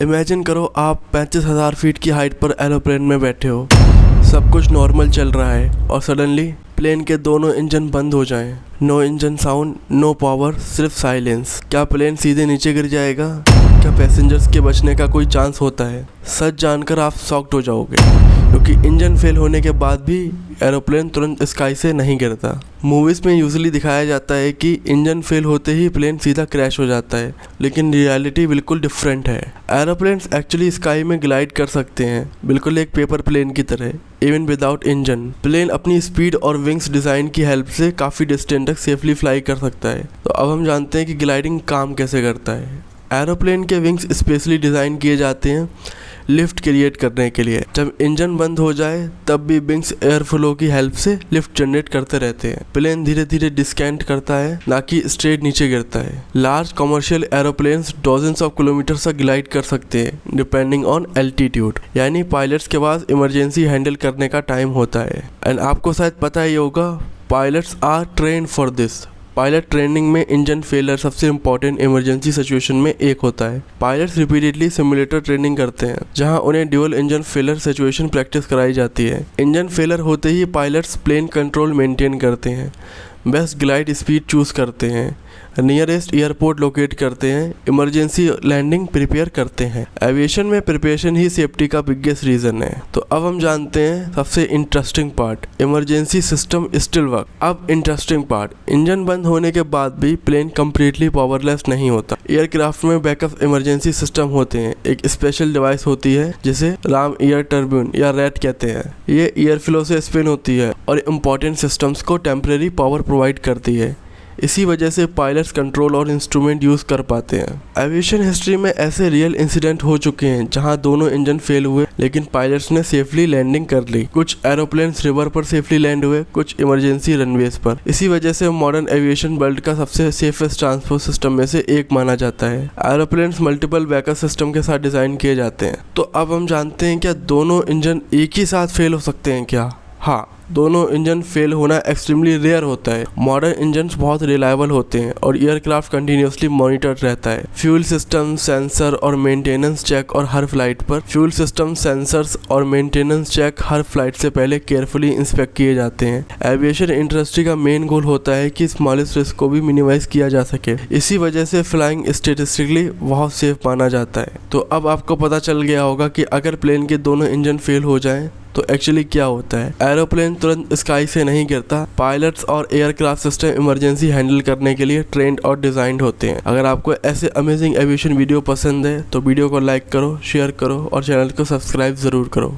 Imagine करो आप 35,000 feet की हाइट पर एरोप्लेन में बैठे हो, सब कुछ नॉर्मल चल रहा है और सडनली प्लेन के दोनों इंजन बंद हो जाएं। No engine sound, no power, सिर्फ साइलेंस। क्या प्लेन सीधे नीचे गिर जाएगा? क्या पैसेंजर्स के बचने का कोई चांस होता है? सच जानकर आप शॉक्ड हो जाओगे, क्योंकि इंजन फेल होने के बाद भी एरोप्लेन तुरंत स्काई से नहीं गिरता। मूवीज़ में यूजुअली दिखाया जाता है कि इंजन फेल होते ही प्लेन सीधा क्रैश हो जाता है, लेकिन रियलिटी बिल्कुल डिफरेंट है। एरोप्लेन्स एक्चुअली स्काई में ग्लाइड कर सकते हैं, बिल्कुल एक पेपर प्लेन की तरह, इवन विदाउट इंजन। प्लेन अपनी स्पीड और विंग्स डिज़ाइन की हेल्प से काफ़ी डिस्टेंस तक सेफली फ्लाई कर सकता है। तो अब हम जानते हैं कि ग्लाइडिंग काम कैसे करता है। एरोप्लेन के विंग्स स्पेशली डिज़ाइन किए जाते हैं लिफ्ट क्रिएट करने के लिए। जब इंजन बंद हो जाए तब भी विंग्स एयर फ्लो की हेल्प से लिफ्ट जनरेट करते रहते हैं। प्लेन धीरे धीरे डिस्केंट करता है, ना कि स्ट्रेट नीचे गिरता है। Large commercial aeroplanes dozens of kilometre तक ग्लाइड कर सकते हैं डिपेंडिंग ऑन एल्टीट्यूड, यानी पायलट्स के पास इमरजेंसी हैंडल करने का टाइम होता है। एंड आपको शायद पता ही होगा, pilots are trained for this. Pilot training में इंजन फेलियर सबसे इम्पोर्टेंट इमरजेंसी सिचुएशन में एक होता है। पायलट्स रिपीटेडली सिमुलेटर ट्रेनिंग करते हैं, जहां उन्हें dual engine failure situation practice कराई जाती है। इंजन फेलियर होते ही पायलट्स प्लेन कंट्रोल मेंटेन करते हैं, बेस्ट ग्लाइड स्पीड चूज करते हैं, नियरेस्ट एयरपोर्ट लोकेट करते हैं, इमरजेंसी लैंडिंग प्रिपेयर करते हैं। एविएशन में प्रिपरेशन ही सेफ्टी का बिगेस्ट रीज़न है। तो अब हम जानते हैं सबसे interesting part, emergency system still work. अब इंटरेस्टिंग पार्ट, इंजन बंद होने के बाद भी प्लेन कम्प्लीटली पावरलेस नहीं होता। एयरक्राफ्ट में बैकअप इमरजेंसी सिस्टम होते हैं। एक स्पेशल डिवाइस होती है जिसे राम एयर टर्बाइन या रैट कहते हैं। ये एयर फ्लो से स्पिन होती है और इम्पॉर्टेंट सिस्टम्स को टेम्परेरी पावर प्रोवाइड करती है। इसी वजह से पायलट्स कंट्रोल और इंस्ट्रूमेंट यूज़ कर पाते हैं। एविएशन हिस्ट्री में ऐसे रियल इंसिडेंट हो चुके हैं जहां दोनों इंजन फेल हुए, लेकिन पायलट्स ने सेफली लैंडिंग कर ली। कुछ एरोप्लेन्स रिवर पर सेफली लैंड हुए, कुछ इमरजेंसी रनवेज पर। इसी वजह से मॉडर्न एविएशन वर्ल्ड का सबसे सेफेस्ट ट्रांसपोर्ट सिस्टम में से एक माना जाता है। एरोप्लेन्स मल्टीपल बैकअप सिस्टम के साथ डिज़ाइन किए जाते हैं। तो अब हम जानते हैं, क्या दोनों इंजन एक ही साथ फेल हो सकते हैं क्या? हाँ, दोनों इंजन फेल होना एक्सट्रीमली रेयर होता है। मॉडर्न इंजन्स बहुत रिलायबल होते हैं और एयरक्राफ्ट कंटिन्यूसली मॉनिटर्ड रहता है। फ्यूल सिस्टम, सेंसर और मेंटेनेंस चेक और हर फ्लाइट पर फ्यूल सिस्टम, सेंसर्स और मेंटेनेंस चेक हर फ्लाइट से पहले केयरफुली इंस्पेक्ट किए जाते हैं। एविएशन इंडस्ट्री का मेन गोल होता है कि स्मॉलेस्ट रिस्क को भी मिनिमाइज किया जा सके। इसी वजह से फ्लाइंग स्टेटिस्टिकली बहुत सेफ माना जाता है। तो अब आपको पता चल गया होगा कि अगर प्लेन के दोनों इंजन फेल हो जाएं तो एक्चुअली क्या होता है। एरोप्लेन तुरंत स्काई से नहीं गिरता। पायलट्स और एयरक्राफ्ट सिस्टम इमरजेंसी हैंडल करने के लिए ट्रेंड और डिजाइंड होते हैं। अगर आपको ऐसे अमेजिंग एविएशन वीडियो पसंद है तो वीडियो को लाइक करो, शेयर करो और चैनल को सब्सक्राइब ज़रूर करो।